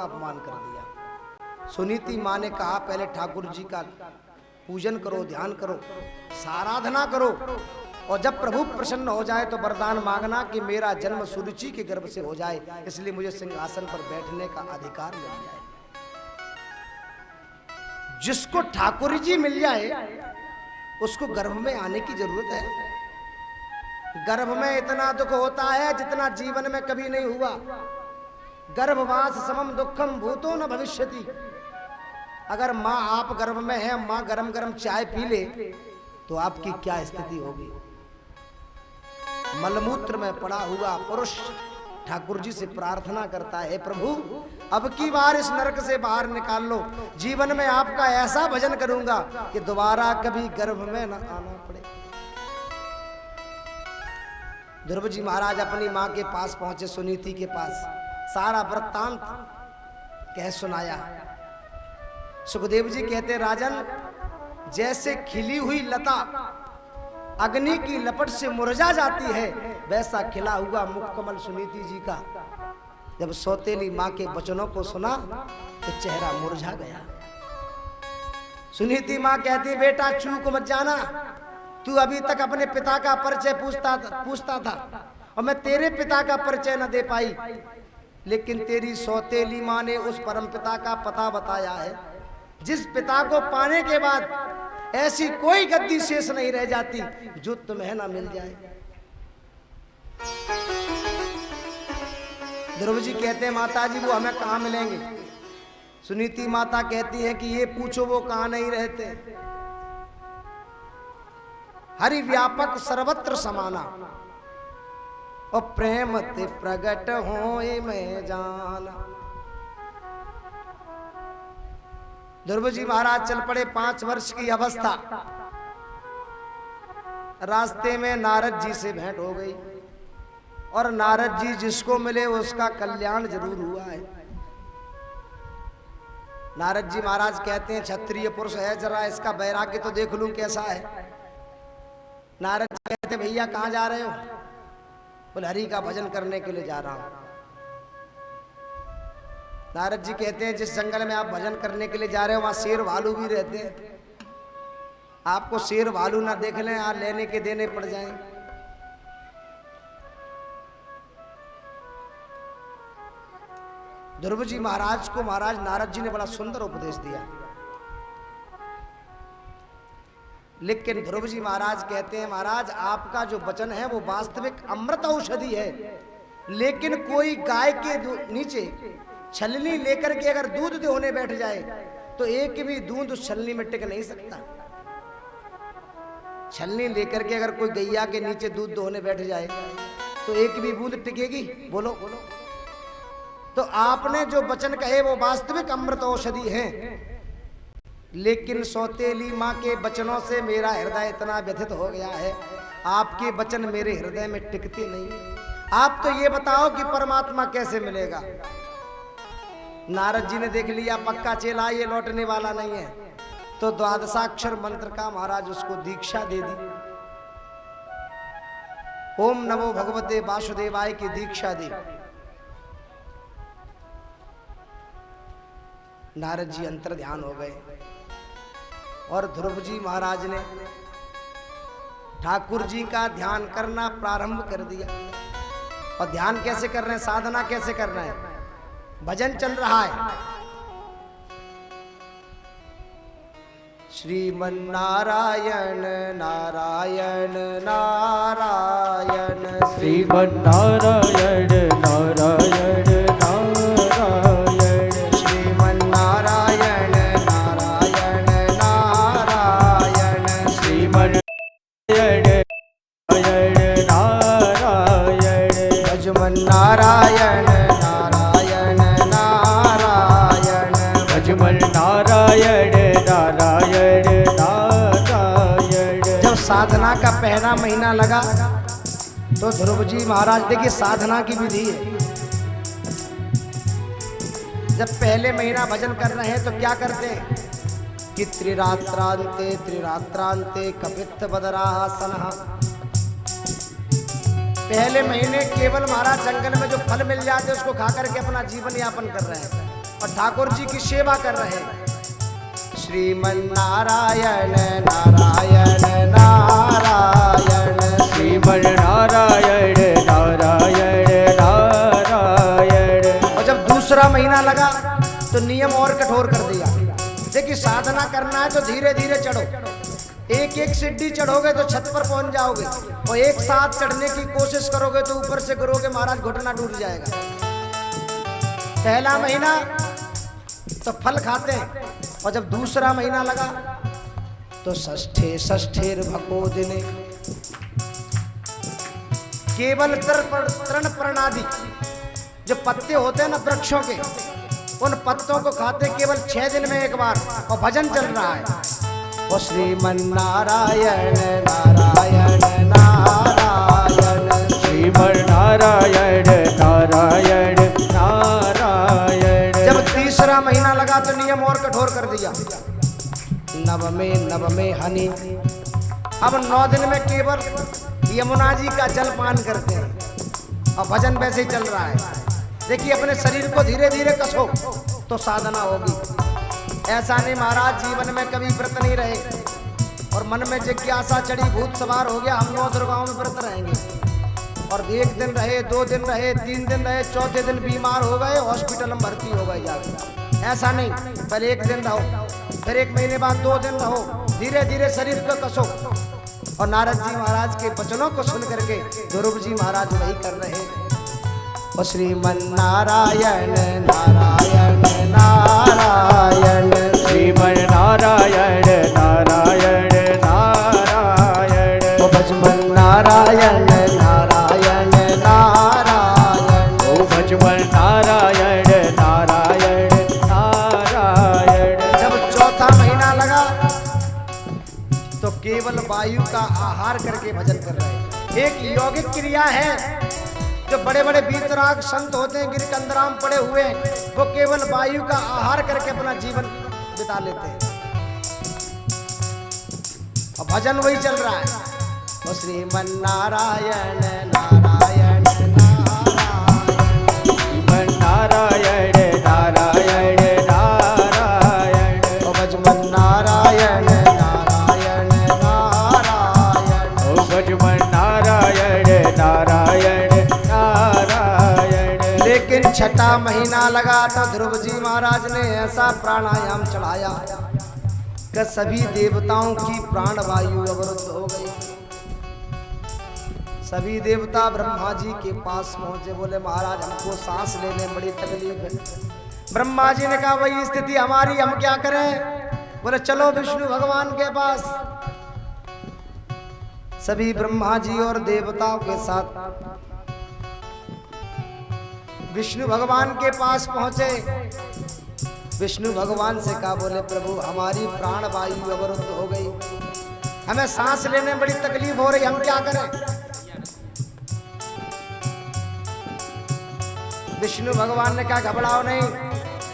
अपमान कर दिया। सुनीति माँ ने कहा पहले ठाकुर जी का पूजन करो, ध्यान करो, साराधना करो, और जब प्रभु प्रसन्न हो जाए तो वरदान मांगना कि मेरा जन्म सुरुचि के गर्भ से हो जाए, इसलिए मुझे सिंहासन पर बैठने का अधिकार मिल जाए। जिसको ठाकुर जी मिल जाए उसको गर्भ में आने की जरूरत है। गर्भ में इतना दुख होता है जितना जीवन में कभी नहीं हुआ। गर्भवास समम दुखम भूतो न भविष्यति। अगर माँ आप गर्भ में है, माँ गरम गरम चाय पी ले तो आपकी क्या स्थिति होगी। मलमूत्र में पड़ा हुआ पुरुष ठाकुर जी से प्रार्थना करता है, प्रभु अब की बार इस नरक से बाहर निकाल लो, जीवन में आपका ऐसा भजन करूंगा कि दोबारा कभी गर्भ में न आना पड़े। ध्रुव जी महाराज अपनी माँ के पास पहुंचे, सुनीति के पास, सारा वृत्तांत कह सुनाया। सुखदेव जी कहते राजन, जैसे खिली हुई लता अग्नि की लपट से मुरझा जाती है, वैसा खिला हुआ मुखकमल सुनीति जी का जब सौतेली माँ के वचनों को सुना तो चेहरा मुरझा गया। सुनीति माँ कहती बेटा चूक मत जाना, तू अभी तक अपने पिता का परिचय पूछता था और मैं तेरे पिता का परिचय न दे पाई, लेकिन तेरी सौतेली माँ ने उस परम पिता का पता बताया है, जिस पिता को पाने के बाद ऐसी कोई गद्दी शेष नहीं रह जाती जो तुम्हें ना मिल जाए। ध्रुव जी कहते हैं माता जी वो हमें कहाँ मिलेंगे। सुनीति माता कहती है कि ये पूछो वो कहाँ नहीं रहते। हरि व्यापक सर्वत्र समाना और प्रेम ते प्रगट होए मैं जाना। ध्रुव जी महाराज चल पड़े, 5 वर्ष की अवस्था। रास्ते में नारद जी से भेंट हो गई और नारद जी जिसको मिले उसका कल्याण जरूर हुआ है। नारद जी महाराज कहते हैं क्षत्रिय पुरुष है, जरा इसका वैराग्य तो देख लूं कैसा है। नारद जी कहते भैया कहाँ जा रहे हो? बोले हरि का भजन करने के लिए जा रहा हूं। नारद जी कहते हैं जिस जंगल में आप भजन करने के लिए जा रहे हो वहां शेर भालू भी रहते हैं, आपको शेर भालू ना देख लें, यहाँ लेने के देने पड़ जाएं। ध्रुव जी महाराज को महाराज नारद जी ने बड़ा सुंदर उपदेश दिया, लेकिन ध्रुव जी महाराज कहते हैं महाराज आपका जो वचन है वो वास्तविक अमृत औषधि है, लेकिन कोई गाय के नीचे छलनी लेकर के अगर दूध दोहने बैठ जाए तो एक भी दूध उस छलनी में टिक नहीं सकता। छलनी लेकर के अगर कोई गैया के नीचे दूध दोहने बैठ जाए तो एक भी बूंद टिकेगी? बोलो। तो आपने जो वचन कहे वो वास्तविक अमृत औषधि है, लेकिन सौतेली माँ के वचनों से मेरा हृदय इतना व्यथित हो गया है, आपके वचन मेरे हृदय में टिकते नहीं। आप तो ये बताओ कि परमात्मा कैसे मिलेगा। नारद जी ने देख लिया पक्का चेला ये लौटने वाला नहीं है, तो द्वादशाक्षर मंत्र का महाराज उसको दीक्षा दे दी। ओम नमो भगवते वासुदेवाय की दीक्षा दी। नारद जी अंतर ध्यान हो गए और ध्रुव जी महाराज ने ठाकुर जी का ध्यान करना प्रारंभ कर दिया। और ध्यान कैसे कर रहे हैं, साधना कैसे कर रहे हैं? भजन चल रहा है, श्रीमन्नारायण नारायण नारायण, श्रीमन्नारायण नारायण नारायण, श्रीमन्नारायण नारायण नारायण, श्रीमन्नारायण नारायण, भजमन्नारायण नारायण नारायण, भजमन्नारायण नारायण नारायण। जब साधना का पहला महीना लगा तो ध्रुव जी महाराज देखिए साधना की विधि है। जब पहले महीना भजन कर रहे हैं तो क्या करते हैं कि त्रिरात्रांते त्रिरात्रांते कपित्थ बदरासन। पहले महीने केवल महाराज जंगल में जो फल मिल जाते उसको खा करके अपना जीवन यापन कर रहे हैं। और ठाकुर जी की सेवा कर रहे हैं। श्रीमन नारायण नारायण नारायण, श्रीमन नारायण नारायण नारायण। और जब दूसरा महीना लगा तो नियम और कठोर कर दिया। देखिए साधना करना है तो धीरे धीरे चढ़ो, एक एक सीढ़ी चढ़ोगे तो छत पर पहुंच जाओगे, और एक साथ चढ़ने की कोशिश करोगे तो ऊपर से गिरोगे महाराज घुटना टूट जाएगा। पहला महीना तो फल खाते हैं, और जब दूसरा महीना लगा तो षष्ठे षष्ठेर भको दिने केवल तृण पर्णादि जो पत्ते होते हैं ना वृक्षों के, उन पत्तों को खाते केवल 6 दिन में एक बार, और भजन चल रहा है। और श्रीमन नारायण नारायण नारायण, श्रीमन नारायण नारायण नारायण। जब तीसरा महीना लगा तो नियम और कठोर कर दिया। नव में हनी, अब 9 दिन में केवल यमुना जी का जल पान करते हैं, और भजन वैसे ही चल रहा है। देखिए अपने शरीर को धीरे धीरे कसो तो साधना होगी। ऐसा नहीं महाराज जीवन में कभी व्रत नहीं रहे और मन में जिज्ञासा चढ़ी, भूत सवार हो गया, हम 9 दुर्गाओं में व्रत रहेंगे, और 1 दिन रहे, 2 दिन रहे, 3 दिन रहे, चौथे दिन बीमार हो गए, हॉस्पिटल में भर्ती हो गए जाकर। ऐसा नहीं, पहले 1 दिन रहो, फिर 1 महीने बाद 2 दिन रहो, धीरे धीरे शरीर को कसो। और नारद जी महाराज के वचनों को सुन करके ध्रुव जी महाराज वही कर रहे हैं। और श्रीमन नारायण नारायण नारायण, श्रीमन नारायण नारायण नारायण। ओ भजमन नारायण नारायण नारायण, ओ भजमन नारायण नारायण नारायण। जब चौथा महीना लगा तो केवल वायु का आहार करके भजन कर रहे हैं। एक यौगिक क्रिया है, जो बड़े बड़े वीतराग संत होते हैं, गिर कंदराम पड़े हुए हैं, वो केवल वायु का आहार करके अपना जीवन बिता लेते हैं, और भजन वही चल रहा है। और श्रीमन नारायण नारायण नारायण, श्रीमन नारायण नारायण नारायण। ओ भजमन नारायण नारायण नारायण, ओ भजमन नारायण नारायण नारायण। लेकिन छठा महीना लगा तो ध्रुव जी महाराज ने ऐसा प्राणायाम चढ़ाया कि सभी देवताओं की प्राण वायु अवरुद्ध हो गई। सभी देवता ब्रह्मा जी के पास पहुंचे, बोले महाराज हमको सांस लेने में बड़ी तकलीफ है। ब्रह्मा जी ने कहा वही स्थिति हमारी, हम क्या करें? बोले चलो विष्णु भगवान के पास। सभी ब्रह्मा जी और देवताओं के साथ विष्णु भगवान के पास पहुंचे। विष्णु भगवान से कहा, बोले प्रभु हमारी प्राण वायु अवरुद्ध हो गई, हमें सांस लेने में बड़ी तकलीफ हो रही, हम क्या करें? विष्णु भगवान ने कहा घबराओ नहीं,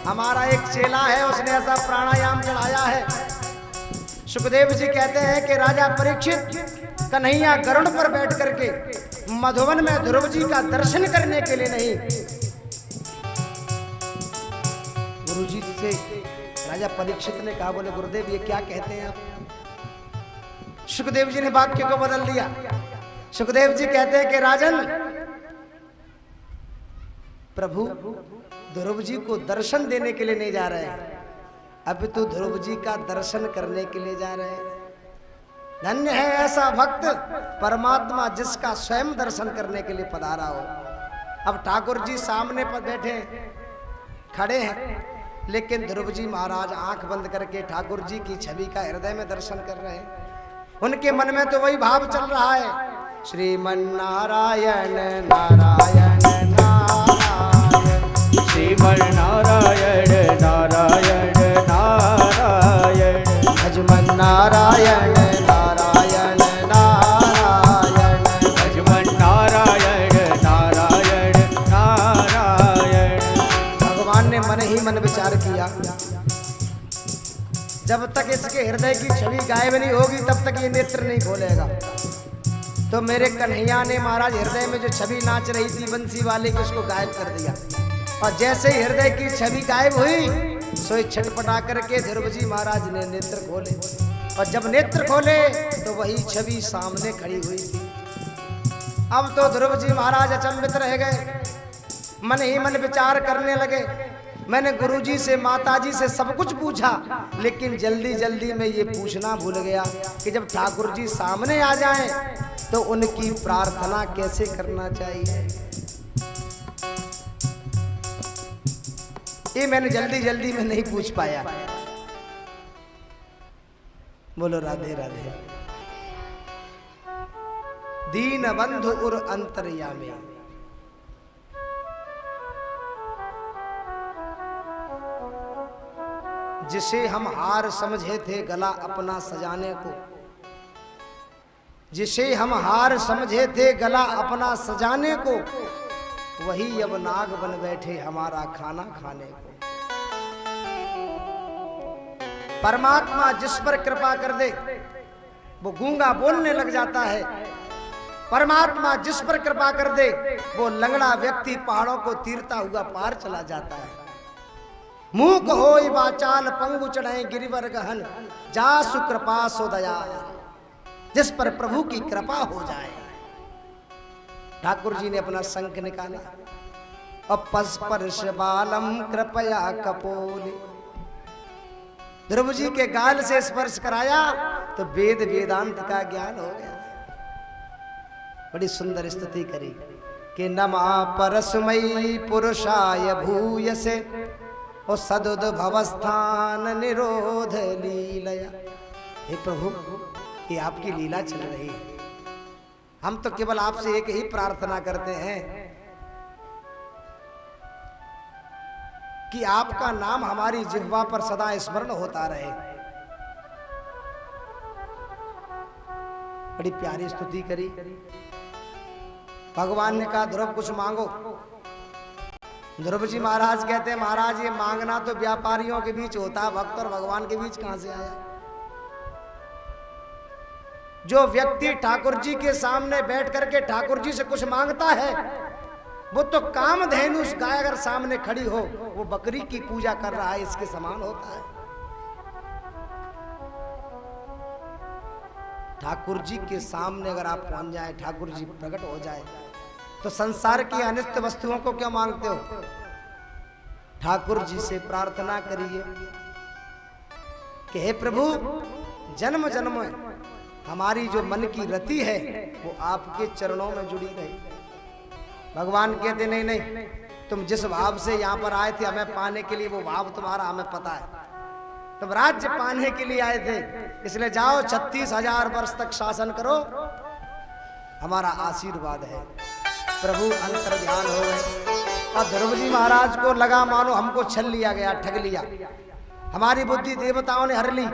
हमारा एक चेला है, उसने ऐसा प्राणायाम चढ़ाया है। सुखदेव जी कहते हैं कि राजा परीक्षित कन्हैया गरुड़ पर बैठ करके मधुवन में ध्रुव जी का दर्शन करने के लिए नहीं, गुरु जी से राजा परीक्षित ने कहा, बोले गुरुदेव ये क्या कहते हैं आप? सुखदेव जी ने वाक्य को बदल दिया। सुखदेव जी कहते हैं कि राजन, प्रभु ध्रुव जी को दर्शन देने के लिए नहीं जा रहे हैं, अभी तो ध्रुव जी का दर्शन करने के लिए जा रहे हैं। धन्य है ऐसा भक्त परमात्मा जिसका स्वयं दर्शन करने के लिए पधारा हो। अब ठाकुर जी सामने पर बैठे खड़े हैं, लेकिन ध्रुव जी महाराज आंख बंद करके ठाकुर जी की छवि का हृदय में दर्शन कर रहे हैं। उनके मन में तो वही भाव चल रहा है, श्रीमन नारायण नारायण नारायण, श्रीमन नारायण नारायण नारायण, भजमन नारायण नारायण नारायण, भजमन नारायण नारायण नारायण। भगवान ने मन ही मन विचार किया, जब तक इसके हृदय की छवि गायब नहीं होगी तब तक ये नेत्र नहीं खोलेगा। तो मेरे कन्हैया ने महाराज हृदय में जो छवि नाच रही थी बंसी वाले की, उसको गायब कर दिया और जैसे ही हृदय की छवि गायब हुई, सोई छटपटा करके ध्रुव जी महाराज ने नेत्र खोले, और जब नेत्र खोले तो वही छवि सामने खड़ी हुई थी। अब तो ध्रुव जी महाराज अचंभित रह गए, मन ही मन विचार करने लगे। मैंने गुरुजी से, माताजी से सब कुछ पूछा, लेकिन जल्दी जल्दी में ये पूछना भूल गया कि जब ठाकुर जी सामने आ जाएं तो उनकी प्रार्थना कैसे करना चाहिए। ये मैंने जल्दी जल्दी में नहीं पूछ पाया। बोलो राधे राधे। दीन बंधु उर अंतर्यामी, जिसे हम हार समझे थे गला अपना सजाने को, जिसे हम हार समझे थे गला अपना सजाने को, वही अब नाग बन बैठे हमारा खाना खाने को। परमात्मा जिस पर कृपा कर दे वो गूंगा बोलने लग जाता है। परमात्मा जिस पर कृपा कर दे वो लंगड़ा व्यक्ति पहाड़ों को तीरता हुआ पार चला जाता है। मूक होई वाचाल पंगु चढ़े गिरिवर गहन, जासु कृपा सो दया, जिस पर प्रभु की कृपा हो जाए। ठाकुर जी ने अपना शंख निकाला, अपस्पर्श बालम कृपया कपोले, ध्रुव जी के गाल से स्पर्श कराया तो वेद वेदांत का ज्ञान हो गया। बड़ी सुंदर स्तुति करी कि नमा परस्मयी पुरुषाय भूयसे, ओ सदुद्भवस्थान निरोध लीलया। हे प्रभु, ये आपकी लीला चल रही है। हम तो केवल आपसे एक ही प्रार्थना करते हैं कि आपका नाम हमारी जिह्वा पर सदा स्मरण होता रहे। बड़ी प्यारी स्तुति करी। भगवान ने कहा ध्रुव कुछ मांगो। ध्रुव जी महाराज कहते हैं महाराज ये मांगना तो व्यापारियों के बीच होता है, भक्त और भगवान के बीच कहां से आया। जो व्यक्ति ठाकुर जी के सामने बैठ करके ठाकुर जी से कुछ मांगता है वो तो कामधेनु गाय अगर सामने खड़ी हो वो बकरी की पूजा कर रहा है, इसके समान होता है। ठाकुर जी के सामने अगर आप पहुंच जाए, ठाकुर जी प्रकट हो जाए, तो संसार की अनिष्ट वस्तुओं को क्यों मांगते हो। ठाकुर जी से प्रार्थना करिए कि हे प्रभु, जन्म जन्म हमारी जो मन की रति है वो आपके चरणों में जुड़ी रही। भगवान कहते नहीं नहीं, तुम जिस भाव से यहाँ पर आए थे हमें पाने के लिए, वो भाव तुम्हारा हमें पता है। तुम राज्य पाने के लिए आए थे, इसलिए जाओ 36,000 वर्ष तक शासन करो, हमारा आशीर्वाद है। प्रभु अंतर ध्यान हो गए और ध्रुव जी महाराज को लगा मानो हमको छल लिया गया, ठग लिया, हमारी बुद्धि देवताओं ने हर ली।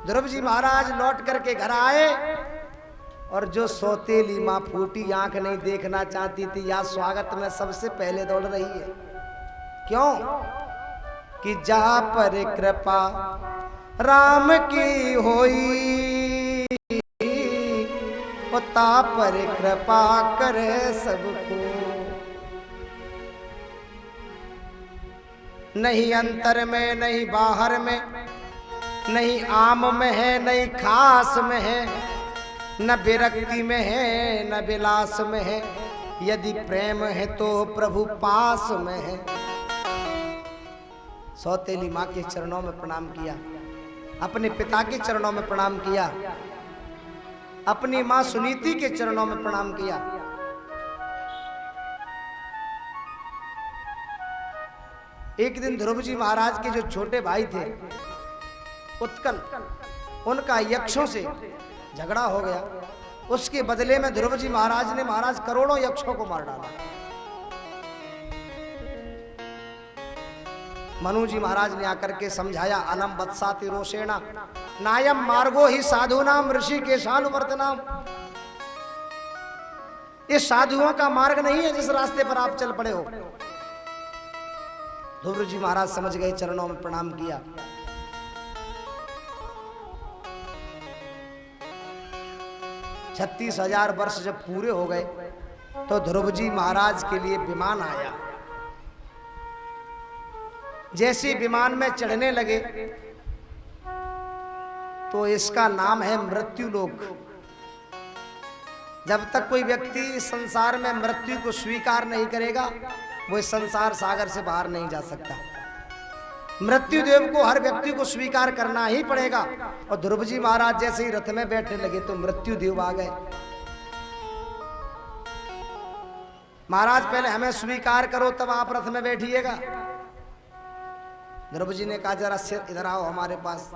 ध्रुव जी महाराज लौट करके घर आए और जो सौतेली माँ फूटी आंख नहीं देखना चाहती थी, या स्वागत में सबसे पहले दौड़ रही है। क्यों कि जा पर कृपा राम की होई, ता पर कृपा करे सबको, नहीं अंतर में नहीं बाहर में, नहीं आम में है नहीं खास में है, न विरक्ति में है न विलास में है, यदि प्रेम है तो प्रभु पास में है। सौतेली माँ के चरणों में प्रणाम किया, अपने पिता के चरणों में प्रणाम किया, अपनी माँ सुनीति के चरणों में प्रणाम किया। एक दिन ध्रुव जी महाराज के जो छोटे भाई थे उत्कल, उनका यक्षों से झगड़ा हो गया। उसके बदले में ध्रुव जी महाराज ने महाराज करोड़ों यक्षों को मार डाला। मनु जी महाराज ने आकर के समझाया, अलम वत्साति रोषेणा नायम मार्गो ही साधुनाम ऋषि के शानुवर्तनाम। ये साधुओं का मार्ग नहीं है जिस रास्ते पर आप चल पड़े हो। ध्रुव जी महाराज समझ गए, चरणों में प्रणाम किया। छत्तीस 36,000 वर्ष जब पूरे हो गए तो ध्रुव जी महाराज के लिए विमान आया। जैसे विमान में चढ़ने लगे तो इसका नाम है मृत्यु लोक। जब तक कोई व्यक्ति संसार में मृत्यु को स्वीकार नहीं करेगा वो इस संसार सागर से बाहर नहीं जा सकता। मृत्यु देव को हर व्यक्ति को स्वीकार करना ही पड़ेगा। और ध्रुव जी महाराज जैसे ही रथ में बैठने लगे तो मृत्यु देव आ गए। महाराज पहले हमें स्वीकार करो तब आप रथ में बैठिएगा। ध्रुव जी ने कहा जरा सिर इधर आओ हमारे पास।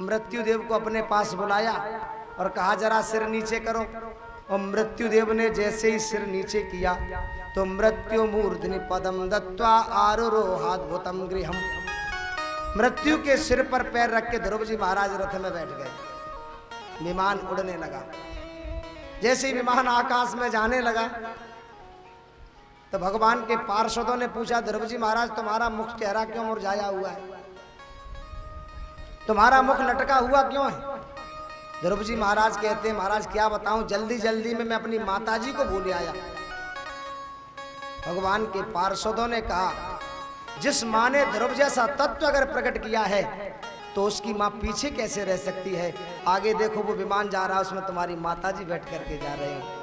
मृत्यु देव को अपने पास बुलाया और कहा जरा सिर नीचे करो। और मृत्यु देव ने जैसे ही सिर नीचे किया तो मृत्यु मूर्धनि पदम दत्वा आरुरोहाद्भुतम गृहम। मृत्यु के सिर पर पैर रख के ध्रुव जी महाराज रथ में बैठ गए। विमान उड़ने लगा। जैसे ही विमान आकाश में जाने लगा तो भगवान के पार्षदों ने पूछा ध्रुव जी महाराज तुम्हारा मुख चेहरा क्यों मुरझाया हुआ है, तुम्हारा मुख लटका हुआ क्यों है। ध्रुव जी महाराज कहते हैं महाराज क्या बताऊं, जल्दी जल्दी में मैं अपनी माताजी को भूल आया। भगवान के पार्षदों ने कहा जिस माँ ने ध्रुव जैसा तत्व अगर प्रकट किया है तो उसकी माँ पीछे कैसे रह सकती है। आगे देखो वो विमान जा रहा है उसमें तुम्हारी माताजी बैठ करके जा रहे हैं।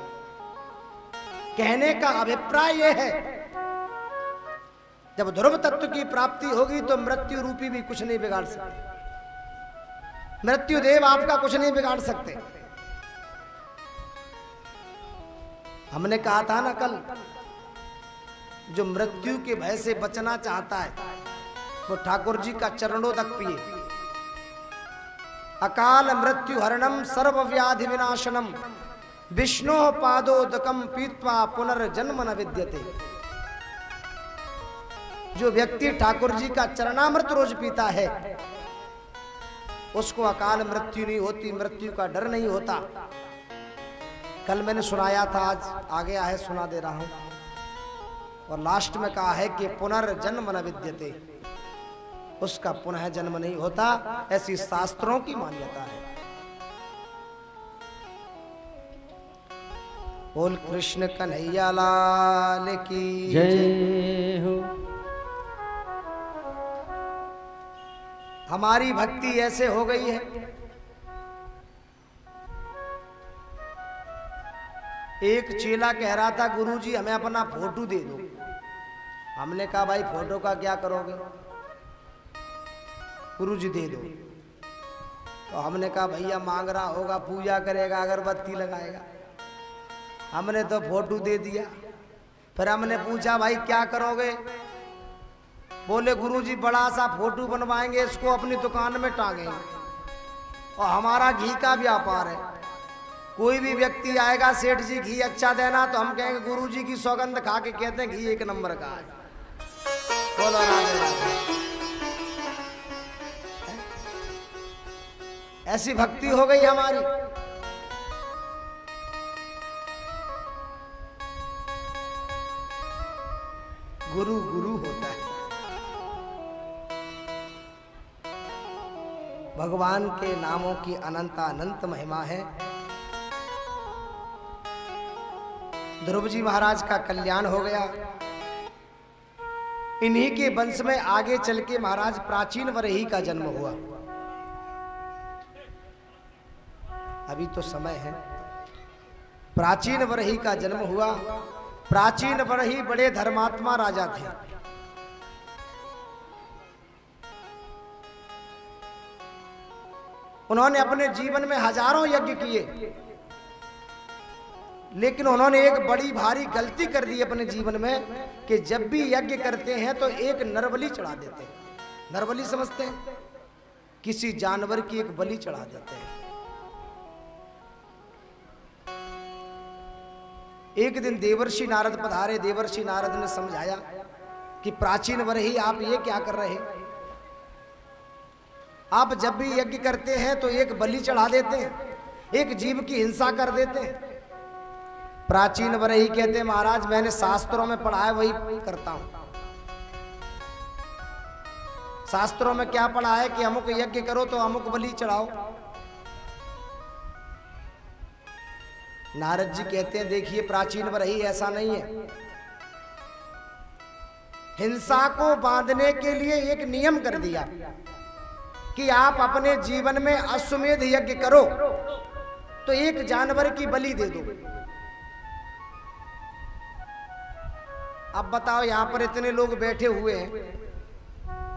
कहने का अभिप्राय यह है जब ध्रुव तत्व की प्राप्ति होगी तो मृत्यु रूपी भी कुछ नहीं बिगाड़ सकते। मृत्यु देव आपका कुछ नहीं बिगाड़ सकते। हमने कहा था ना कल जो मृत्यु के भय से बचना चाहता है वो ठाकुर जी का चरणोदक पिए। अकाल मृत्यु हरणम सर्व व्याधि विनाशनम विष्णु पादोदकम पीत्वा पुनर्जन्म न विद्यते। जो व्यक्ति ठाकुर जी का चरणामृत रोज पीता है उसको अकाल मृत्यु नहीं होती, मृत्यु का डर नहीं होता। कल मैंने सुनाया था, आज आ गया है सुना दे रहा हूं। और लास्ट में कहा है कि पुनर्जन्म न विद्यते, उसका पुनः जन्म नहीं होता, ऐसी शास्त्रों की मान्यता है। बोल कृष्ण कन्हैया लाल की जय हो। हमारी भक्ति ऐसे हो गई है एक चेला कह रहा था गुरुजी हमें अपना फोटो दे दो। हमने कहा भाई फोटो का क्या करोगे, गुरुजी दे दो। तो हमने कहा भैया मांग रहा होगा, पूजा करेगा, अगरबत्ती लगाएगा। हमने तो फोटो दे दिया। फिर हमने पूछा भाई क्या करोगे, बोले गुरुजी बड़ा सा फोटो बनवाएंगे, इसको अपनी दुकान में टांगेंगे। और हमारा घी का व्यापार है, कोई भी व्यक्ति आएगा सेठ जी घी अच्छा देना तो हम कहेंगे गुरुजी की सौगंध खा के कहते हैं घी 1 नंबर का है। बोलो राधे राधे। ऐसी भक्ति हो गई हमारी। गुरु गुरु होता है। भगवान के नामों की अनंत अनंत महिमा है। ध्रुव जी महाराज का कल्याण हो गया। इन्हीं के वंश में आगे चल के महाराज प्राचीन वरही का जन्म हुआ। अभी तो समय है। प्राचीन वरही का जन्म हुआ। प्राचीन वरही बड़े धर्मात्मा राजा थे। उन्होंने अपने जीवन में हजारों यज्ञ किए, लेकिन उन्होंने एक बड़ी भारी गलती कर दी अपने जीवन में कि जब भी यज्ञ करते हैं तो एक नरबलि चढ़ा देते हैं। नरबलि समझते हैं? किसी जानवर की एक बलि चढ़ा देते हैं। एक दिन देवर्षि नारद पधारे। देवर्षि नारद ने समझाया कि प्राचीन वरही आप ये क्या कर रहे हैं, आप जब भी यज्ञ करते हैं तो एक बलि चढ़ा देते हैं, एक जीव की हिंसा कर देते हैं। प्राचीन वरही कहते हैं महाराज मैंने शास्त्रों में पढ़ा है वही करता हूं। शास्त्रों में क्या पढ़ा है कि अमुक यज्ञ करो तो अमुक बलि चढ़ाओ। नारद जी कहते हैं देखिए प्राचीन वरही ऐसा नहीं है। हिंसा को बांधने के लिए एक नियम कर दिया कि आप अपने जीवन में अश्वमेध यज्ञ करो तो एक जानवर की बलि दे दो। अब बताओ, यहां पर इतने लोग बैठे हुए हैं,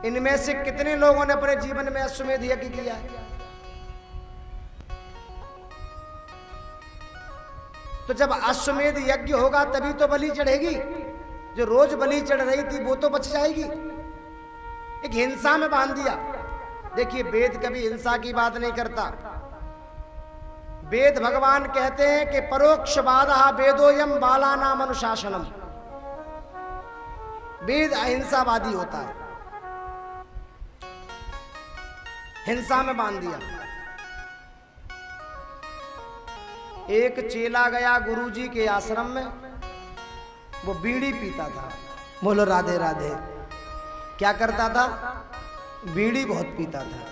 इनमें से कितने लोगों ने अपने जीवन में अश्वमेध यज्ञ किया है? तो जब अश्वमेध यज्ञ होगा तभी तो बलि चढ़ेगी। जो रोज बलि चढ़ रही थी वो तो बच जाएगी। एक हिंसा में बांध दिया। देखिए, वेद कभी हिंसा की बात नहीं करता। वेद भगवान कहते हैं कि परोक्षवादः वेदोयम बालानाम अनुशासनम। वेद अहिंसावादी होता है। हिंसा में बांध दिया। एक चेला गया गुरुजी के आश्रम में, वो बीड़ी पीता था। बोलो राधे राधे। क्या करता था? बीड़ी बहुत पीता था।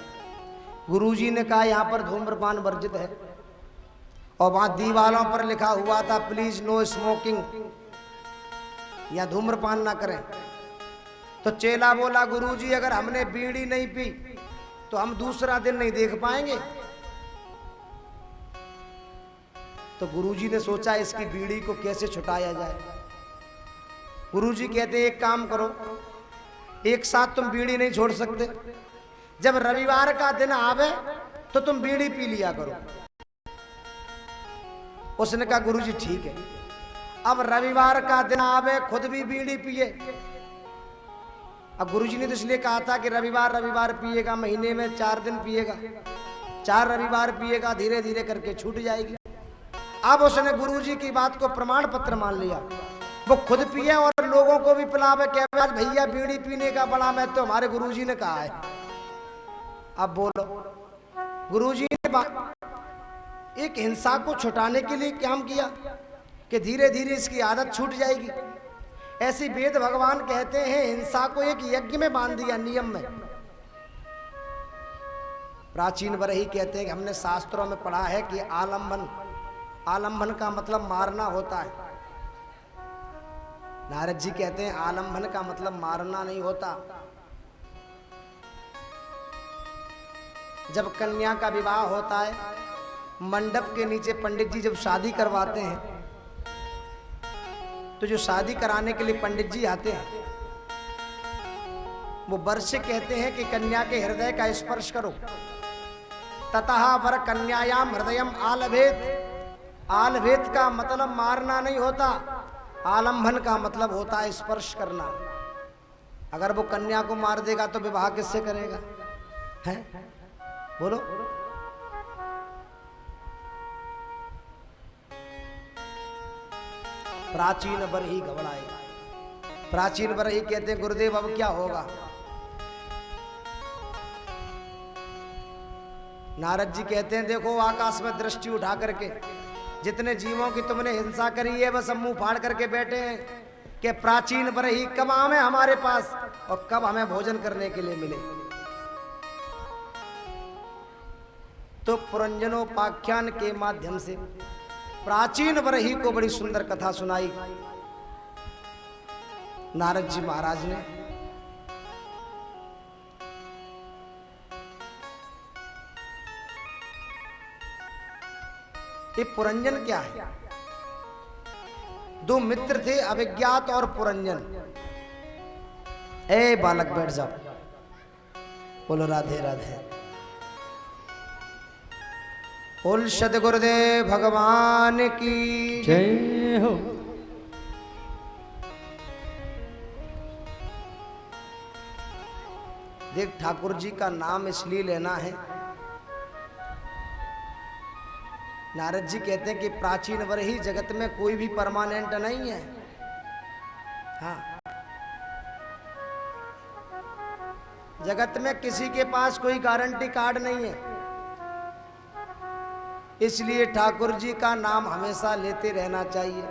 गुरुजी ने कहा यहां पर धूम्रपान वर्जित है, और वहां दीवारों पर लिखा हुआ था प्लीज नो स्मोकिंग, या धूम्रपान ना करें। तो चेला बोला गुरुजी अगर हमने बीड़ी नहीं पी तो हम दूसरा दिन नहीं देख पाएंगे। तो गुरुजी ने सोचा इसकी बीड़ी को कैसे छुटाया जाए। गुरुजी कहते एक काम करो, एक साथ तुम बीड़ी नहीं छोड़ सकते, जब रविवार का दिन आवे तो तुम बीड़ी पी लिया करो। उसने कहा गुरुजी ठीक है। अब रविवार का दिन आवे, खुद भी बीड़ी पिए। अब गुरुजी ने तो इसलिए कहा था कि रविवार रविवार पिएगा, महीने में 4 दिन पिएगा, 4 रविवार पिएगा, धीरे धीरे करके छूट जाएगी। अब उसने गुरुजी की बात को प्रमाण पत्र मान लिया। वो खुद पिए और लोगों को भी पिलावे। क्या आज भैया बीड़ी पीने का बड़ा महत्व तो हमारे गुरुजी ने कहा है। अब बोलो, गुरुजी ने एक हिंसा को छुटाने के लिए काम किया कि धीरे धीरे इसकी आदत छूट जाएगी। ऐसी वेद भगवान कहते हैं हिंसा को एक यज्ञ में बांध दिया, नियम में। प्राचीन वरही कहते हैं कि हमने शास्त्रों में पढ़ा है कि आलम्बन, आलम्बन का मतलब मारना होता है। नारद जी कहते हैं आलम्बन का मतलब मारना नहीं होता। जब कन्या का विवाह होता है, मंडप के नीचे पंडित जी जब शादी करवाते हैं, तो जो शादी कराने के लिए पंडित जी आते हैं वो वर से कहते हैं कि कन्या के हृदय का स्पर्श करो। ततः वर कन्यायाम हृदयम आलभेत। आलभेत का मतलब मारना नहीं होता, आलंबन का मतलब होता है स्पर्श करना। अगर वो कन्या को मार देगा तो विवाह किससे करेगा? है बोलो। प्राचीन बरही घबराए। प्राचीन बरही कहते हैं गुरुदेव अब क्या होगा? नारद जी कहते हैं देखो आकाश में दृष्टि उठा करके जितने जीवों की तुमने हिंसा करी है बस हम मुंह फाड़ करके बैठे हैं कि प्राचीन बरही कब आवे हमारे पास और कब हमें भोजन करने के लिए मिले। तो पुरंजनोपाख्यान के माध्यम से प्राचीन बरही को बड़ी सुंदर कथा सुनाई नारद जी महाराज ने। ये पुरंजन क्या है? दो मित्र थे, अभिज्ञात और पुरंजन। ए बालक बैठ जाओ, बोलो राधे राधे। बोल सद्गुरुदेव भगवान की जय हो। देख ठाकुर जी का नाम इसलिए लेना है, नारद जी कहते हैं कि प्राचीन वरही जगत में कोई भी परमानेंट नहीं है। हाँ, जगत में किसी के पास कोई गारंटी कार्ड नहीं है, इसलिए ठाकुर जी का नाम हमेशा लेते रहना चाहिए।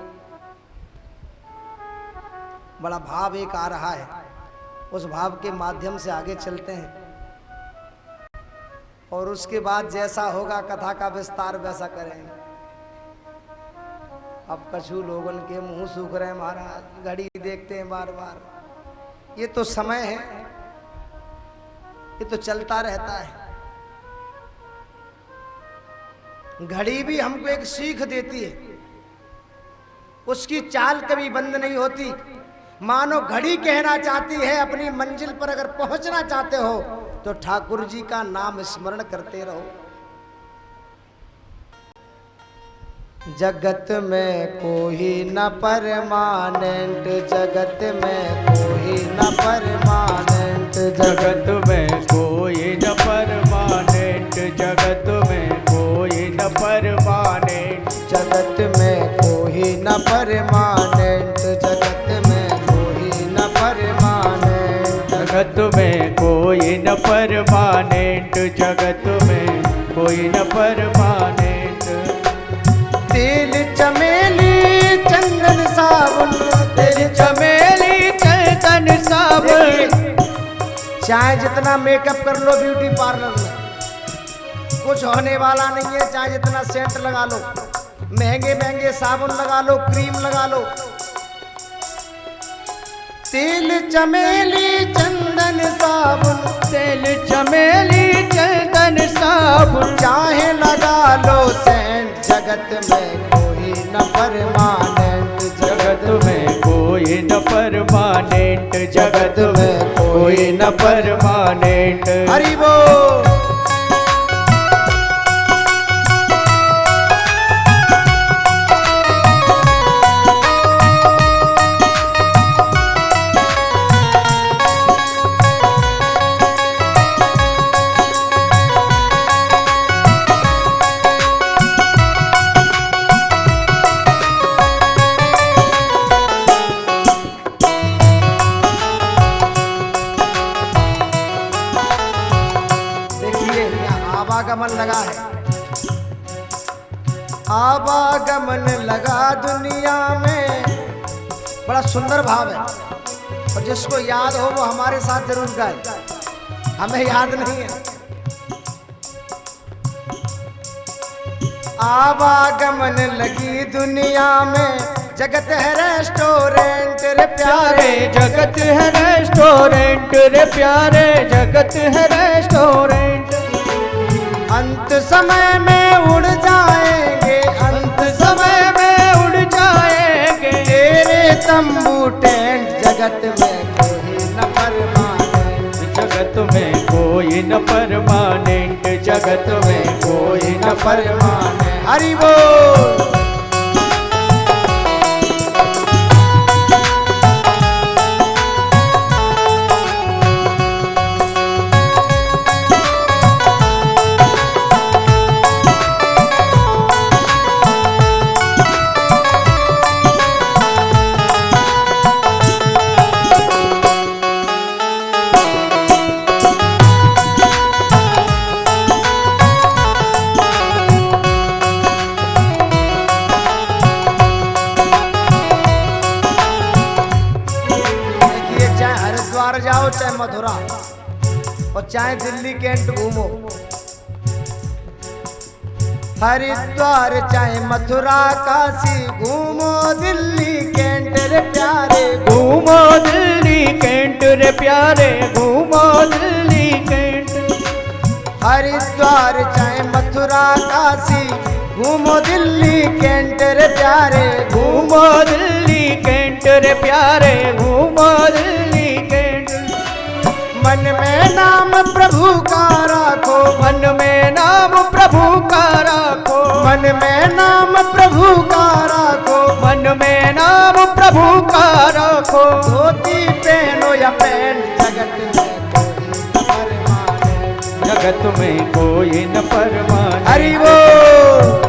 बड़ा भाव एक आ रहा है, उस भाव के माध्यम से आगे चलते हैं और उसके बाद जैसा होगा कथा का विस्तार वैसा करेंगे। अब कछु लोगों के मुंह सूख रहे हैं महाराज, घड़ी देखते हैं बार बार। ये तो समय है, ये तो चलता रहता है। घड़ी भी हमको एक सीख देती है, उसकी चाल कभी बंद नहीं होती। मानो घड़ी कहना चाहती है अपनी मंजिल पर अगर पहुंचना चाहते हो तो ठाकुर जी का नाम स्मरण करते रहो। जगत में कोई न परमानेंट, जगत में कोई न परमानेंट, जगत में कोई न परमानेंट, जगत में कोई न परमानेंट, जगत में कोई न परमानेंट, जगत में कोई न परमानेंट, जगत में कोई न परमानेंट, जगत में कोई न परमानेंट। तेल चमेली चंदन साबुन, तेल चमेली चंदन साबुन। चाहे जितना मेकअप कर लो ब्यूटी पार्लर में, कुछ होने वाला नहीं है। चाहे जितना सेंट लगा लो, महंगे महंगे साबुन लगा लो, क्रीम लगा लो, तेल चमेली चंदन साबुन, तेल चमेली चंदन साबुन। चाहे लगा लो सेंट, जगत में कोई न परमानेंट, जगत में कोई न परमानेंट, जगत में कोई न परमानेंट। हरि बोल। आवागमन लगा है, आवागमन लगा दुनिया में। बड़ा सुंदर भाव है, और जिसको याद हो वो हमारे साथ जरूर गाए, हमें याद नहीं है। आवागमन लगी दुनिया में, जगत है रेस्टोरेंट रे प्यारे, जगत है रेस्टोरेंट रे प्यारे, जगत है रेस्टोरेंट। अंत समय में उड़ जाएंगे, अंत समय में उड़ जाएंगे तेरे तंबू टेंट, जगत में कोई न परमानेंट, जगत में कोई न परमानेंट, जगत में कोई न परमानेंट। हरि बोल। जाओ चाहे मथुरा और चाहे दिल्ली कैंट घूमो, हरिद्वार चाहे मथुरा काशी घूमो, दिल्ली कैंट रे प्यारे, घूमो दिल्ली कैंट रे प्यारे, घूमो दिल्ली कैंट। हरिद्वार चाहे मथुरा काशी घूमो, दिल्ली कैंट रे प्यारे, घूमो दिल्ली कैंट रे प्यारे, घूमो दिल्ली कैंट। मन में नाम प्रभु का राखो, मन में नाम प्रभु का राखो, मन में नाम प्रभु का राखो, मन में नाम प्रभु का राखो। धोती पहनो या पैंट, जगत में कोई न परमानेंट, जगत में कोई न परमानेंट। हरि बोल।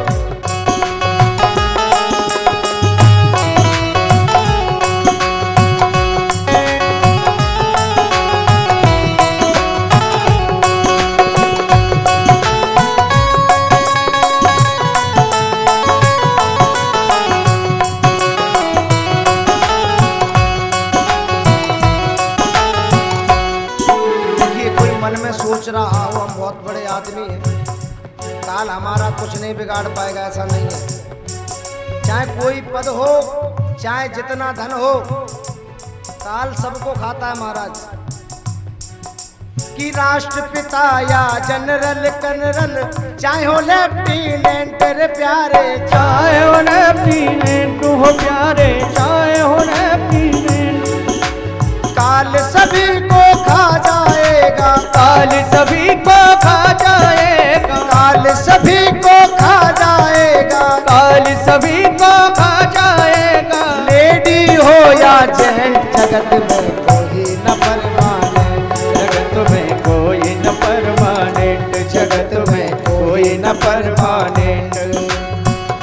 सोच रहा हो हम बहुत बड़े आदमी हैं, काल हमारा कुछ नहीं बिगाड़ पाएगा, ऐसा नहीं है। चाहे कोई पद हो, चाहे जितना धन हो, काल सबको खाता है महाराज। कि राष्ट्रपिता या जनरल कर्नल चाहे हो लेफ्टिनेंट रे प्यारे, चाहे हो लेफ्टिनेंट हो प्यारे, चाहे हो लेफ्टिनेंट। काल सभी को खा जाएगा, काल सभी को खा जाएगा, काल सभी को खा जाएगा, काल सभी को खा जाएगा। लेडी हो या जेंट जगत में कोई न परमानेंट, जगत में कोई न परमानेंट, जगत में कोई न परमानेंट।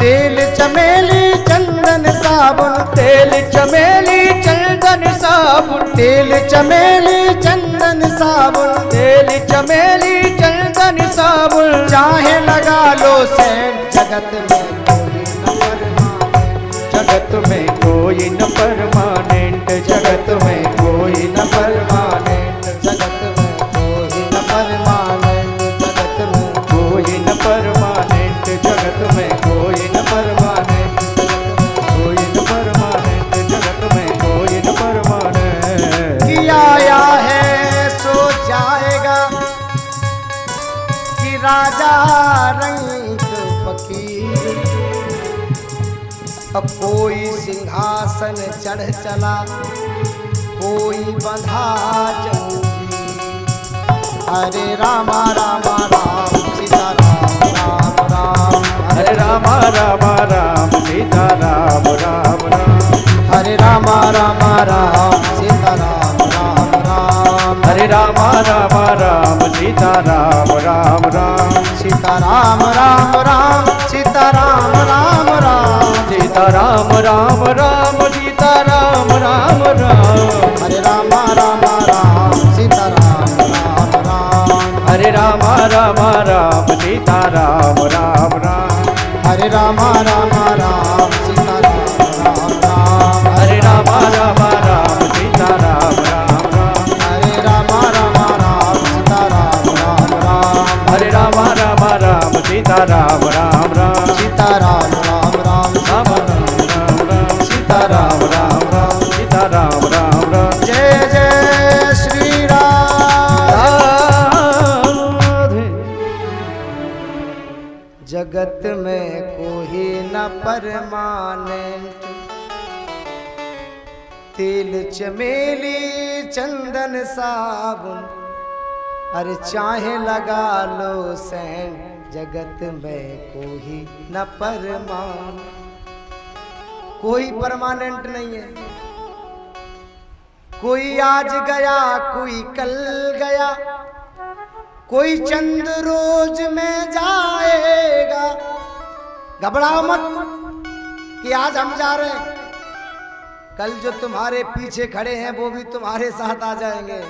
तेल चमेली चंदन साबुन, तेल चमेली चंदन साबुन, तेल चमेली चंदन साबुन, तेल चमेली चंदन साबुन। चाहे लगा लो सेंट जगत में कोई न परमानेंट, जगत में कोई न परमानेंट, जगत में कोई न परमानेंट, जगत में कोई न परमानेंट, जगत में कोई न परमानेंट, जगत में कोई न परमानेंट, कोई न परमानेंट, जगत में कोई न परमानेंट। कि आया है सो जाएगा, कि राजा रंग फकीर, अब कोई सिंहासन चढ़ चला, कोई बंधा जंजीर। हरे रामा रामा राम सीता राम राम राम, हरे रामा रामा राम सीता राम राम राम, हरे रामा रामा राम सीता राम राम राम, हरे रामा रामा राम सीता राम राम राम, सीता राम राम राम सीता राम राम राम, सीता राम राम राम सीता राम राम राम, हरे रामा रामा राम सीता राम राम राम, हरे रामा रामा राम सीता राम राम राम, हरे रामा रामा राम सीता राम राम राम, हरे रामा रामा राम सीता राम राम राम, हरे रामा रामा राम सीता राम राम राम, हरे रामा रामा राम सीता राम राम राम, सीता राम राम राम राम राम राम सीता राम राम राम, सीता राम राम राम। जय जय श्री राम। राधे। जगत में कोई न परमानेंट, तेल चमेली चंदन साबुन, अरे चाहे लगा लो सेंट जगत में कोई न परमानेंट, कोई परमानेंट नहीं है। कोई आज गया कोई कल गया, कोई चंद रोज में जाएगा। घबराओ मत कि आज हम जा रहे हैं, कल जो तुम्हारे पीछे खड़े हैं वो भी तुम्हारे साथ आ जाएंगे।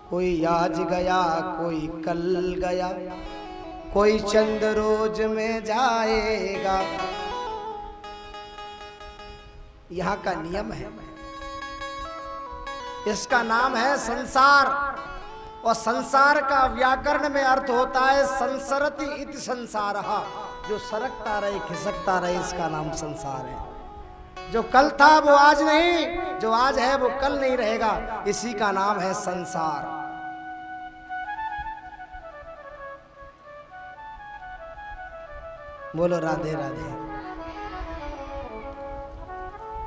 कोई आज गया कोई कल गया, कोई चंद रोज में जाएगा। यहाँ का नियम है, इसका नाम है संसार, और संसार का व्याकरण में अर्थ होता है संसरति इति संसारः, जो सरकता रहे खिसकता रहे, इसका नाम संसार है। जो कल था वो आज नहीं, जो आज है वो कल नहीं रहेगा, इसी का नाम है संसार। बोलो राधे राधे।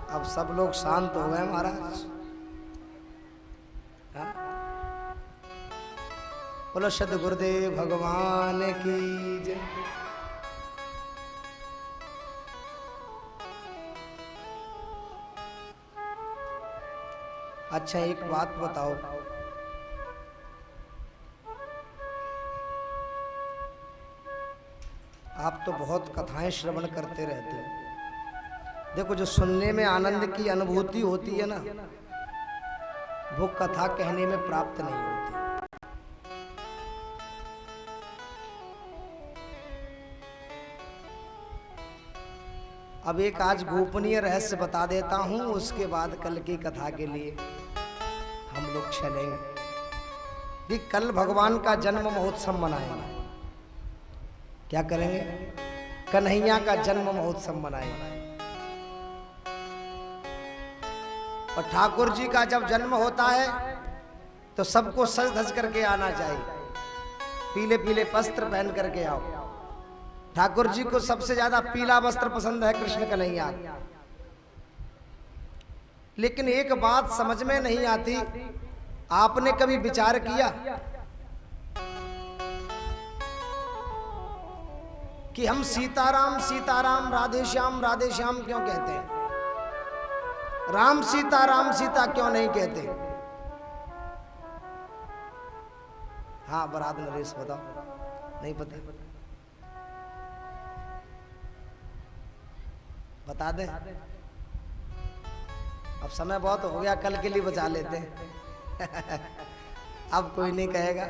अब सब लोग शांत हो गए महाराज। हाँ? बोलो सद् गुरुदेव भगवान की जय। अच्छा एक बात बताओ, आप तो बहुत कथाएं श्रवण करते रहते हो। देखो जो सुनने में आनंद की अनुभूति होती है ना, वो कथा कहने में प्राप्त नहीं होती। अब एक आज गोपनीय रहस्य बता देता हूं, उसके बाद कल की कथा के लिए हम लोग चलेंगे। कि कल भगवान का जन्म महोत्सव मनाएंगे। क्या करेंगे? कन्हैया का जन्म महोत्सव मनाएंगे। और ठाकुर जी का जब जन्म होता है तो सबको सज धज करके आना चाहिए, पीले पीले वस्त्र पहन करके आओ। ठाकुर जी को सबसे ज्यादा पीला वस्त्र पसंद है कृष्ण कन्हैया। लेकिन एक बात समझ में नहीं आती, आपने कभी विचार किया कि हम सीताराम सीताराम राधे श्याम क्यों कहते हैं? राम सीता क्यों नहीं कहते? हाँ बराद नरेश बताओ, नहीं पता? बता दे। अब समय बहुत हो गया, कल के लिए बचा लेते हैं। अब कोई नहीं कहेगा।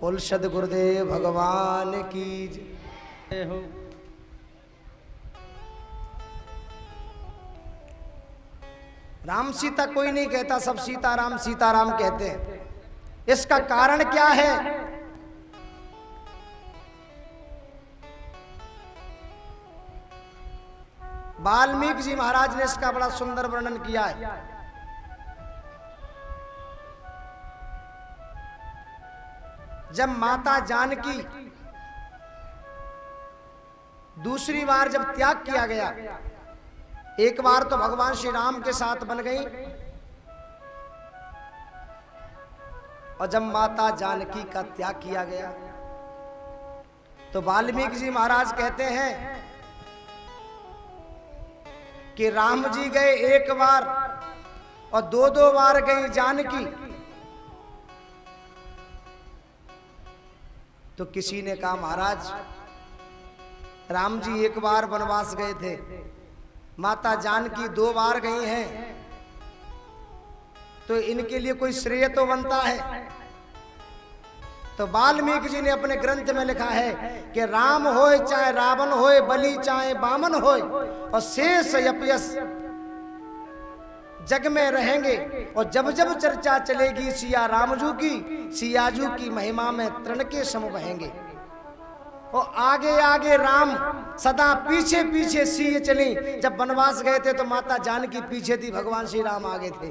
बोल सद गुरुदेव भगवान की जय हो। राम सीता कोई नहीं कहता, सब सीताराम कहते हैं। इसका कारण क्या है? वाल्मीकि जी महाराज ने इसका बड़ा सुंदर वर्णन किया है। जब माता जानकी दूसरी बार जब त्याग किया गया, एक बार तो भगवान श्री राम के साथ बन गई, और जब माता जानकी का त्याग किया गया तो वाल्मीकि जी महाराज कहते हैं कि राम जी गए एक बार और दो बार गई जानकी। तो किसी ने कहा महाराज राम जी एक बार वनवास गए थे, माता जानकी 2 बार गई हैं, तो इनके लिए कोई श्रेय तो बनता है। तो वाल्मीकि जी ने अपने ग्रंथ में लिखा है कि राम होए चाहे रावण होए, बलि चाहे बामन होए, और शेष यपयस जग में रहेंगे। और जब जब चर्चा चलेगी सिया रामजू की, सियाजू की महिमा में तृण के सम बहेंगे। और आगे आगे राम सदा पीछे पीछे सिय चली। जब वनवास गए थे तो माता जानकी पीछे थी, भगवान श्री राम आगे थे।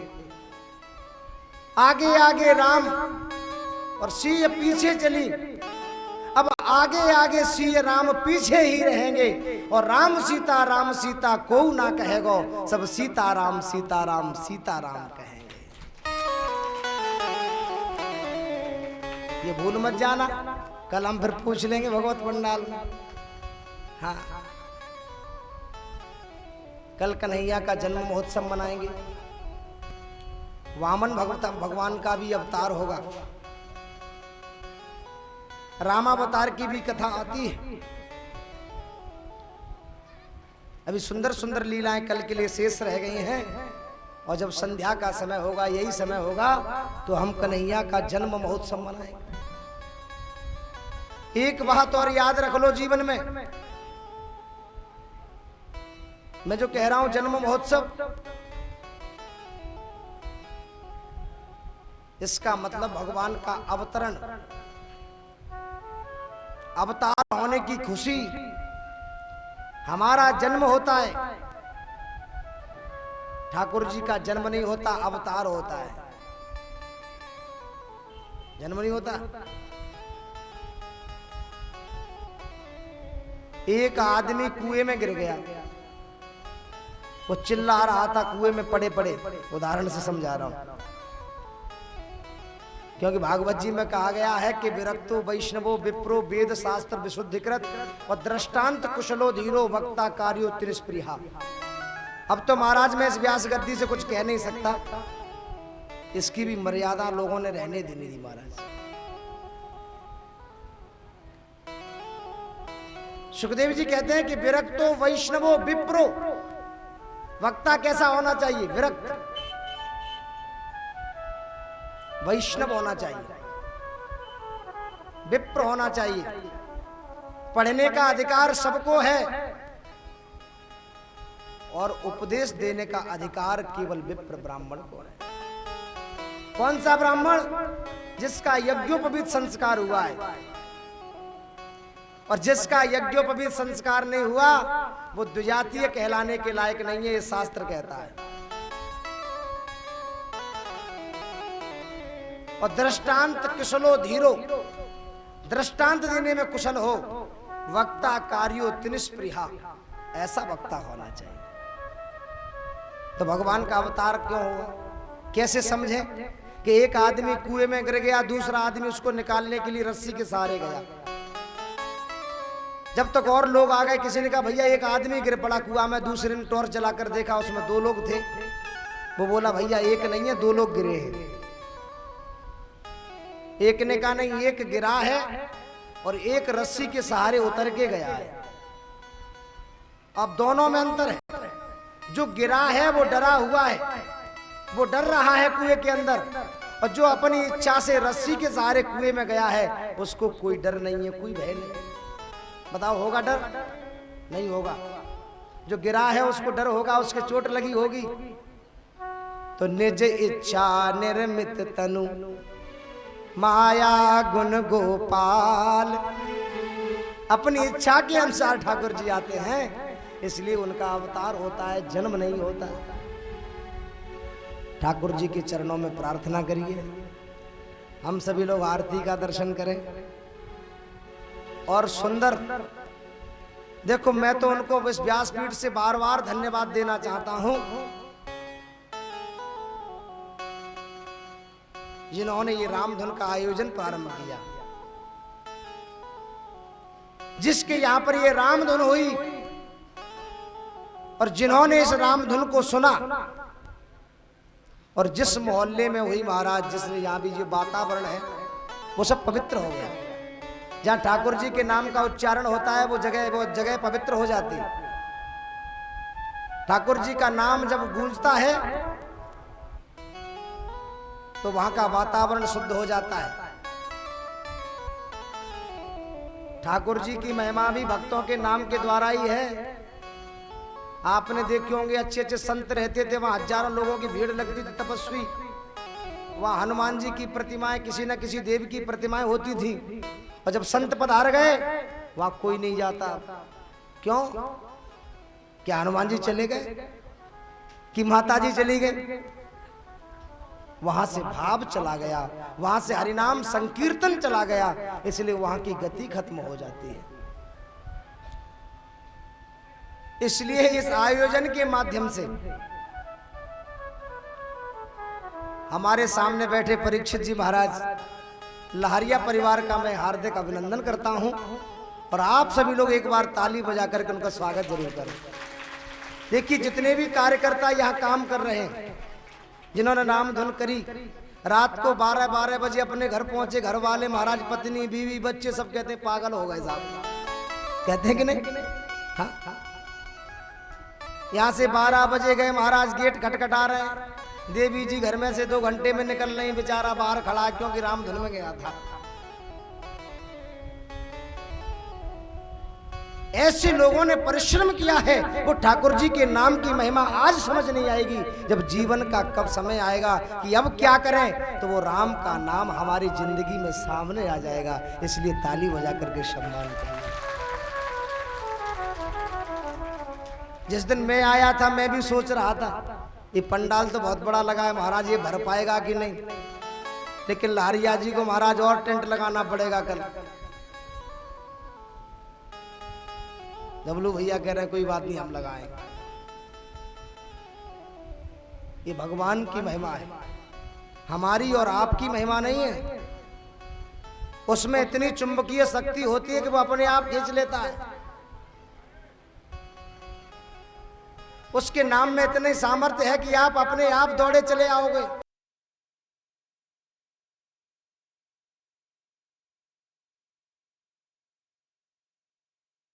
आगे आगे राम और सिय पीछे चली। अब आगे आगे सिय राम पीछे ही रहेंगे, और राम सीता को ना कहेगो, सब सीताराम कहेंगे। ये भूल मत जाना, कल हम फिर पूछ लेंगे भगवत पंडाल में। हाँ, कल कन्हैया का जन्म महोत्सव मनाएंगे। वामन भगवान का भी अवतार होगा। रामावतार की भी कथा आती है। अभी सुंदर सुंदर लीलाएं कल के लिए शेष रह गई हैं, और जब संध्या का समय होगा, यही समय होगा, तो हम कन्हैया का जन्म महोत्सव मनाएंगे। एक बात और याद रख लो जीवन में, मैं जो कह रहा हूं जन्म महोत्सव, इसका मतलब भगवान का अवतरण, अवतार होने की खुशी। हमारा जन्म होता है, ठाकुर जी का जन्म नहीं होता, अवतार होता है। जन्म नहीं होता। एक आदमी कुएं में गिर गया, वो चिल्ला रहा था कुएं में पड़े पड़े। उदाहरण से समझा रहा हूं, क्योंकि भागवत जी में कहा गया है कि विरक्तो वैष्णवो विप्रो वेद शास्त्र विशुद्धिकृत और दृष्टांत कुशलो धीरो वक्ता कार्यो त्रिस्प्रिया। अब तो महाराज मैं इस व्यास गद्दी से कुछ कह नहीं सकता, इसकी भी मर्यादा लोगों ने रहने देनी दी महाराज। सुखदेव जी कहते हैं कि विरक्तो वैष्णवो विप्रो, वक्ता कैसा होना चाहिए? विरक्त वैष्णव होना चाहिए, विप्र होना चाहिए। पढ़ने का अधिकार सबको है, और उपदेश देने का अधिकार केवल विप्र ब्राह्मण को है। कौन सा ब्राह्मण? जिसका यज्ञोपवीत संस्कार हुआ है। और जिसका यज्ञोपवीत संस्कार नहीं हुआ वो द्विजातीय कहलाने के लायक नहीं है, ये शास्त्र कहता है। और दृष्टांत कुशलो धीरो, दृष्टांत देने में कुशल हो, वक्ता कार्यो तिनिष्प्रिया, ऐसा वक्ता होना चाहिए। तो भगवान का अवतार क्यों हुआ, कैसे समझे कि एक आदमी कुएं में गिर गया, दूसरा आदमी उसको निकालने के लिए रस्सी के सहारे गया। जब तक और लोग आ गए, किसी ने कहा भैया एक आदमी गिर पड़ा कुआं में, दूसरे ने टॉर्च जलाकर देखा उसमें 2 लोग थे। वो बोला भैया एक नहीं है 2 लोग गिरे हैं। एक ने कहा नहीं, एक गिरा है और एक रस्सी के सहारे उतर के गया है। अब दोनों में अंतर है। जो गिरा है वो डरा हुआ है, वो डर रहा है कुएं के अंदर, और जो अपनी इच्छा से रस्सी के सहारे कुएं में गया है उसको कोई डर नहीं है, कोई भय नहीं। बताओ होगा डर? नहीं होगा। जो गिरा है उसको डर होगा, उसके चोट लगी होगी। तो निज इच्छा निर्मित तनु माया गुण गोपाल, अपनी इच्छा के अनुसार ठाकुर जी आते हैं, इसलिए उनका अवतार होता है, जन्म नहीं होता। ठाकुर जी के चरणों में प्रार्थना करिए, हम सभी लोग आरती का दर्शन करें। और सुंदर देखो, मैं तो उनको इस व्यासपीठ से बार बार धन्यवाद देना चाहता हूं जिन्होंने ये रामधुन का आयोजन प्रारंभ किया। जिसके यहां पर ये रामधुन हुई और जिन्होंने इस रामधुन को सुना, और जिस मोहल्ले में हुई महाराज, जिसने यहां भी जो वातावरण है वो सब पवित्र हो गया। जहां ठाकुर जी के नाम का उच्चारण होता है वो जगह पवित्र हो जाती है। ठाकुर जी का नाम जब गूंजता है तो वहां का वातावरण शुद्ध हो जाता है। ठाकुर जी की महिमा भी भक्तों के नाम के द्वारा ही है। आपने देखे होंगे अच्छे अच्छे संत रहते थे, वहां हजारों लोगों की भीड़ लगती थी, तपस्वी। वहां हनुमान जी की प्रतिमाएं, किसी न किसी देव की प्रतिमाएं होती थी। और जब संत पधार गए वहां कोई नहीं जाता। क्यों? क्या हनुमान जी चले गए कि माता जी चली गई? वहां से भाव चला गया, वहां से हरिनाम संकीर्तन चला गया, इसलिए वहां की गति खत्म हो जाती है। इसलिए इस आयोजन के माध्यम से हमारे सामने बैठे परीक्षित जी महाराज, लहरिया परिवार का मैं हार्दिक अभिनंदन करता हूं। और आप सभी लोग एक बार ताली बजा करके उनका स्वागत जरूर करें। देखिए जितने भी कार्यकर्ता यहाँ काम कर रहे हैं, जिन्होंने नामधुन करी, रात को 12 बजे अपने घर पहुंचे, घर वाले महाराज, पत्नी, बीवी, बच्चे सब कहते हैं पागल हो गए साहब, कहते हैं कि नहीं? हाँ, यहाँ से 12 बजे गए महाराज, गेट खटखटा रहे हैं, देवी जी घर में से 2 घंटे में निकल रही, बेचारा बाहर खड़ा है क्योंकि रामधुन में गया था। ऐसे लोगों ने परिश्रम किया है, वो ठाकुर जी के नाम की महिमा आज समझ नहीं आएगी। जब जीवन का कब समय आएगा कि अब क्या करें, तो वो राम का नाम हमारी जिंदगी में सामने आ जाएगा। इसलिए ताली बजा करके सम्मान करिए। जिस दिन मैं आया था मैं भी सोच रहा था ये पंडाल तो बहुत बड़ा लगा है महाराज, ये भर पाएगा कि नहीं, लेकिन लहरिया जी को महाराज और टेंट लगाना पड़ेगा कल। डब्लू भैया कह रहे हैं कोई बात नहीं हम लगाएंगे। ये भगवान की महिमा है, हमारी और आपकी महिमा नहीं है। उसमें इतनी चुंबकीय शक्ति होती है कि वो अपने आप खींच लेता है। उसके नाम में इतनी सामर्थ्य है कि आप अपने आप दौड़े चले आओगे।